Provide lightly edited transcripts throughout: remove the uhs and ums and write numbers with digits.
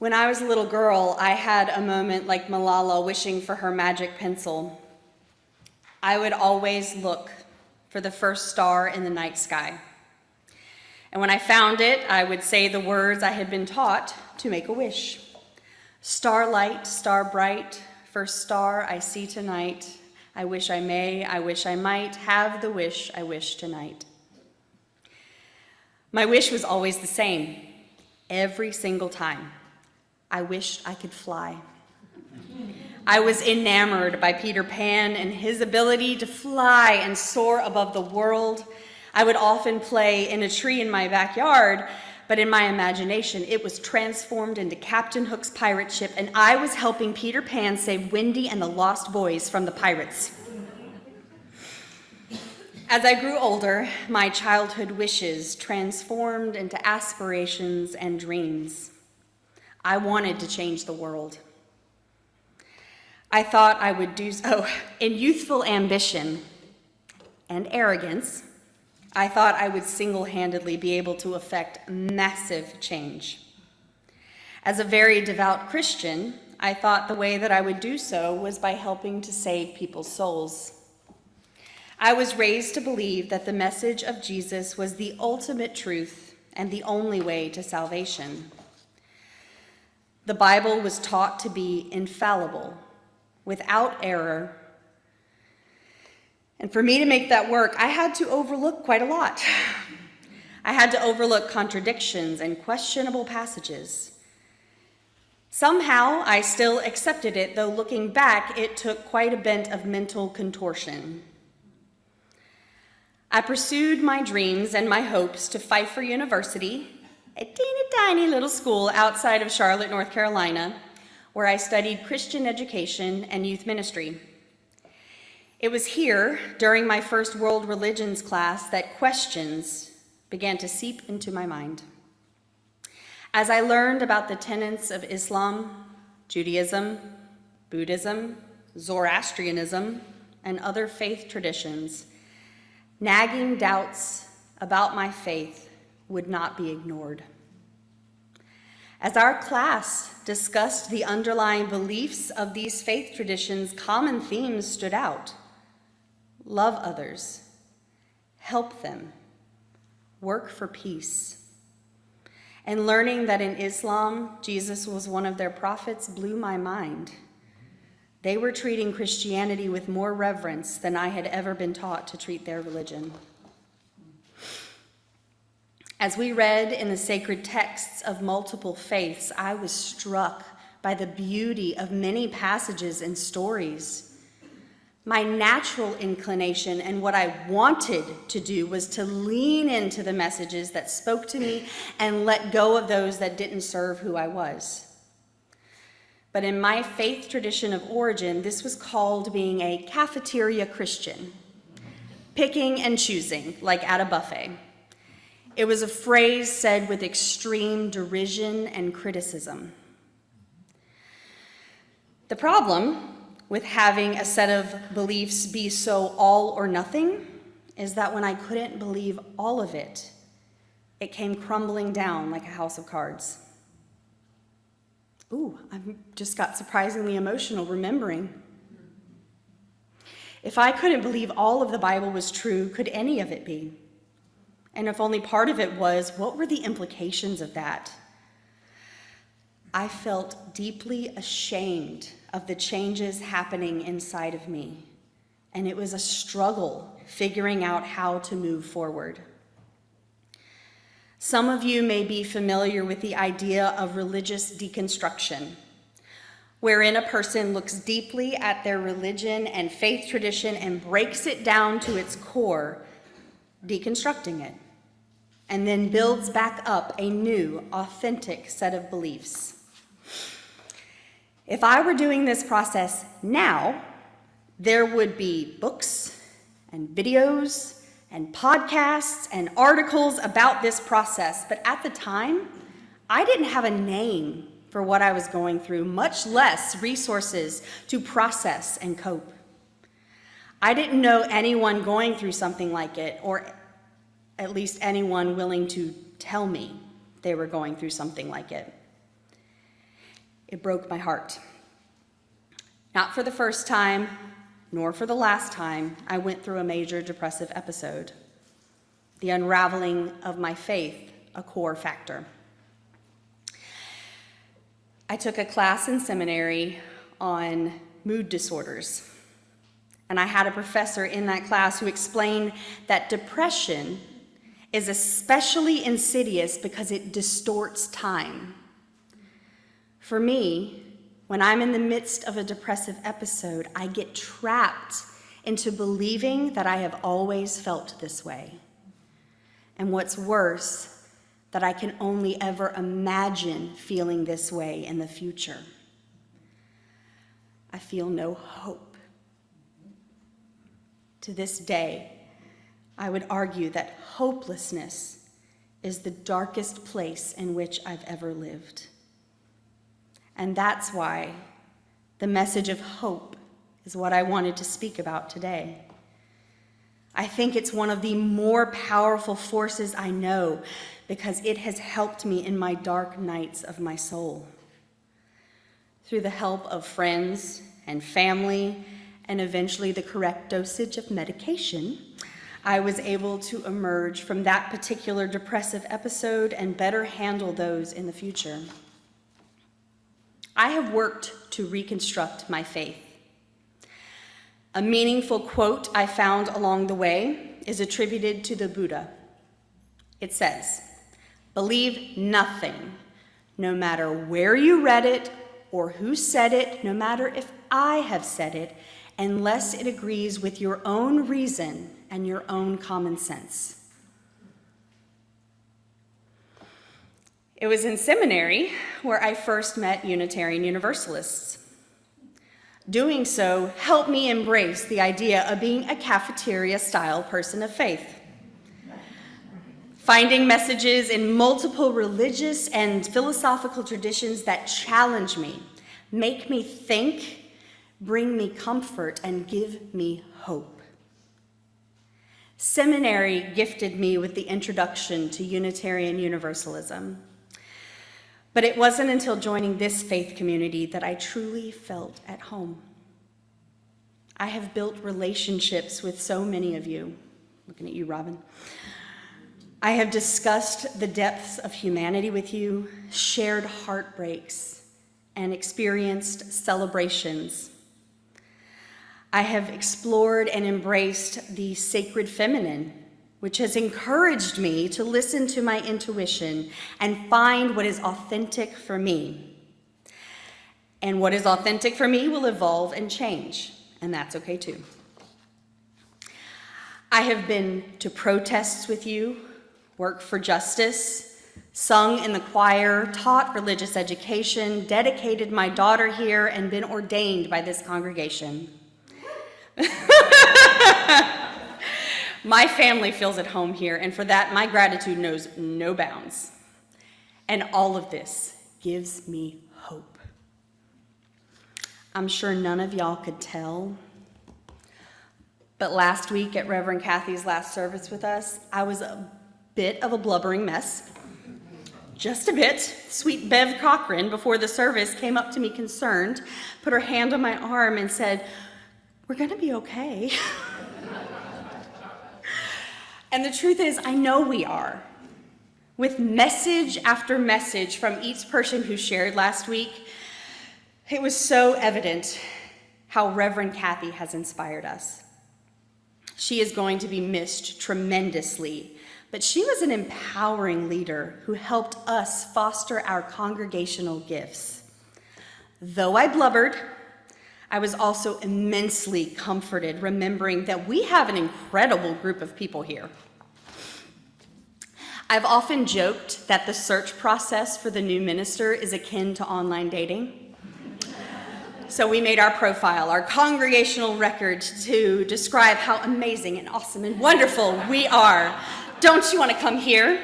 When I was a little girl, I had a moment like Malala wishing for her magic pencil. I would always look for the first star in the night sky. And when I found it, I would say the words I had been taught to make a wish. Starlight, star bright, first star I see tonight. I wish I may, I wish I might, have the wish I wish tonight. My wish was always the same, every single time. I wished I could fly. I was enamored by Peter Pan and his ability to fly and soar above the world. I would often play in a tree in my backyard, but in my imagination, it was transformed into Captain Hook's pirate ship, and I was helping Peter Pan save Wendy and the Lost Boys from the pirates. As I grew older, my childhood wishes transformed into aspirations and dreams. I wanted to change the world. I thought I would do so. In youthful ambition and arrogance, I thought I would single-handedly be able to effect massive change. As a very devout Christian, I thought the way that I would do so was by helping to save people's souls. I was raised to believe that the message of Jesus was the ultimate truth and the only way to salvation. The Bible was taught to be infallible, without error. And for me to make that work, I had to overlook quite a lot. I had to overlook contradictions and questionable passages. Somehow, I still accepted it, though looking back, it took quite a bent of mental contortion. I pursued my dreams and my hopes to Pfeiffer University, a teeny tiny little school outside of Charlotte, North Carolina, where I studied Christian education and youth ministry. It was here, during my first world religions class, that questions began to seep into my mind. As I learned about the tenets of Islam, Judaism, Buddhism, Zoroastrianism, and other faith traditions, nagging doubts about my faith would not be ignored. As our class discussed the underlying beliefs of these faith traditions, common themes stood out. Love others, help them, work for peace. And learning that in Islam, Jesus was one of their prophets blew my mind. They were treating Christianity with more reverence than I had ever been taught to treat their religion. As we read in the sacred texts of multiple faiths, I was struck by the beauty of many passages and stories. My natural inclination and what I wanted to do was to lean into the messages that spoke to me and let go of those that didn't serve who I was. But in my faith tradition of origin, this was called being a cafeteria Christian, picking and choosing, like at a buffet. It was a phrase said with extreme derision and criticism. The problem with having a set of beliefs be so all or nothing is that when I couldn't believe all of it, it came crumbling down like a house of cards. Ooh, I just got surprisingly emotional remembering. If I couldn't believe all of the Bible was true, could any of it be? And if only part of it was, what were the implications of that? I felt deeply ashamed of the changes happening inside of me, and it was a struggle figuring out how to move forward. Some of you may be familiar with the idea of religious deconstruction, wherein a person looks deeply at their religion and faith tradition and breaks it down to its core, deconstructing it, and then builds back up a new, authentic set of beliefs. If I were doing this process now, there would be books and videos and podcasts and articles about this process, but at the time, I didn't have a name for what I was going through, much less resources to process and cope. I didn't know anyone going through something like it, or at least anyone willing to tell me they were going through something like it. It broke my heart. Not for the first time, nor for the last time, I went through a major depressive episode. The unraveling of my faith, a core factor. I took a class in seminary on mood disorders, and I had a professor in that class who explained that depression is especially insidious because it distorts time. For me, when I'm in the midst of a depressive episode, I get trapped into believing that I have always felt this way. And what's worse, that I can only ever imagine feeling this way in the future. I feel no hope. To this day, I would argue that hopelessness is the darkest place in which I've ever lived. And that's why the message of hope is what I wanted to speak about today. I think it's one of the more powerful forces I know because it has helped me in my dark nights of my soul. Through the help of friends and family, and eventually the correct dosage of medication, I was able to emerge from that particular depressive episode and better handle those in the future. I have worked to reconstruct my faith. A meaningful quote I found along the way is attributed to the Buddha. It says, "Believe nothing, no matter where you read it or who said it, no matter if I have said it, unless it agrees with your own reason and your own common sense." It was in seminary where I first met Unitarian Universalists. Doing so helped me embrace the idea of being a cafeteria-style person of faith. Finding messages in multiple religious and philosophical traditions that challenge me, make me think, bring me comfort, and give me hope. Seminary gifted me with the introduction to Unitarian Universalism. But it wasn't until joining this faith community that I truly felt at home. I have built relationships with so many of you. Looking at you, Robin. I have discussed the depths of humanity with you, shared heartbreaks, and experienced celebrations. I have explored and embraced the sacred feminine, which has encouraged me to listen to my intuition and find what is authentic for me. And what is authentic for me will evolve and change, and that's okay too. I have been to protests with you, worked for justice, sung in the choir, taught religious education, dedicated my daughter here, and been ordained by this congregation. My family feels at home here, and for that, my gratitude knows no bounds. And all of this gives me hope. I'm sure none of y'all could tell, but last week at Reverend Kathy's last service with us, I was a bit of a blubbering mess. Just a bit. Sweet Bev Cochran, before the service, came up to me concerned, put her hand on my arm and said, "We're gonna be okay." And the truth is, I know we are. With message after message from each person who shared last week, it was so evident how Reverend Kathy has inspired us. She is going to be missed tremendously, but she was an empowering leader who helped us foster our congregational gifts. Though I blubbered, I was also immensely comforted remembering that we have an incredible group of people here. I've often joked that the search process for the new minister is akin to online dating. So we made our profile, our congregational record, to describe how amazing and awesome and wonderful we are. Don't you want to come here?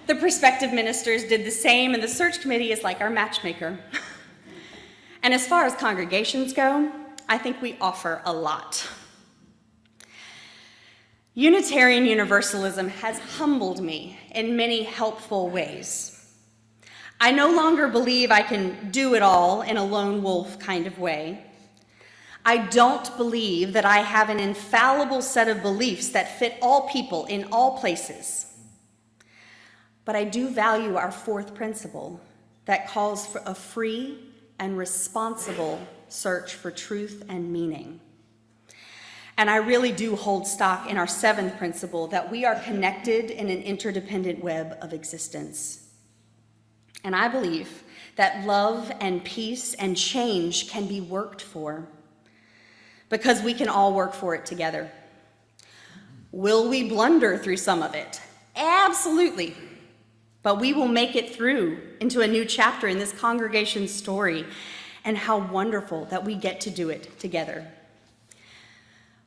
The prospective ministers did the same, and the search committee is like our matchmaker. And as far as congregations go, I think we offer a lot. Unitarian Universalism has humbled me in many helpful ways. I no longer believe I can do it all in a lone wolf kind of way. I don't believe that I have an infallible set of beliefs that fit all people in all places. But I do value our fourth principle that calls for a free and responsible search for truth and meaning. And I really do hold stock in our seventh principle that we are connected in an interdependent web of existence. And I believe that love and peace and change can be worked for because we can all work for it together. Will we blunder through some of it? Absolutely. But we will make it through into a new chapter in this congregation's story, and how wonderful that we get to do it together.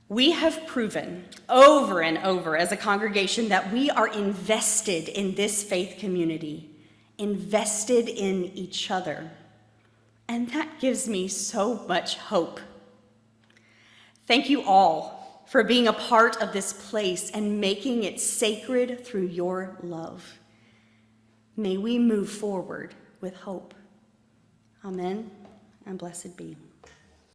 We have proven over and over as a congregation that we are invested in this faith community, invested in each other, and that gives me so much hope. Thank you all for being a part of this place and making it sacred through your love. May we move forward with hope. Amen, and blessed be.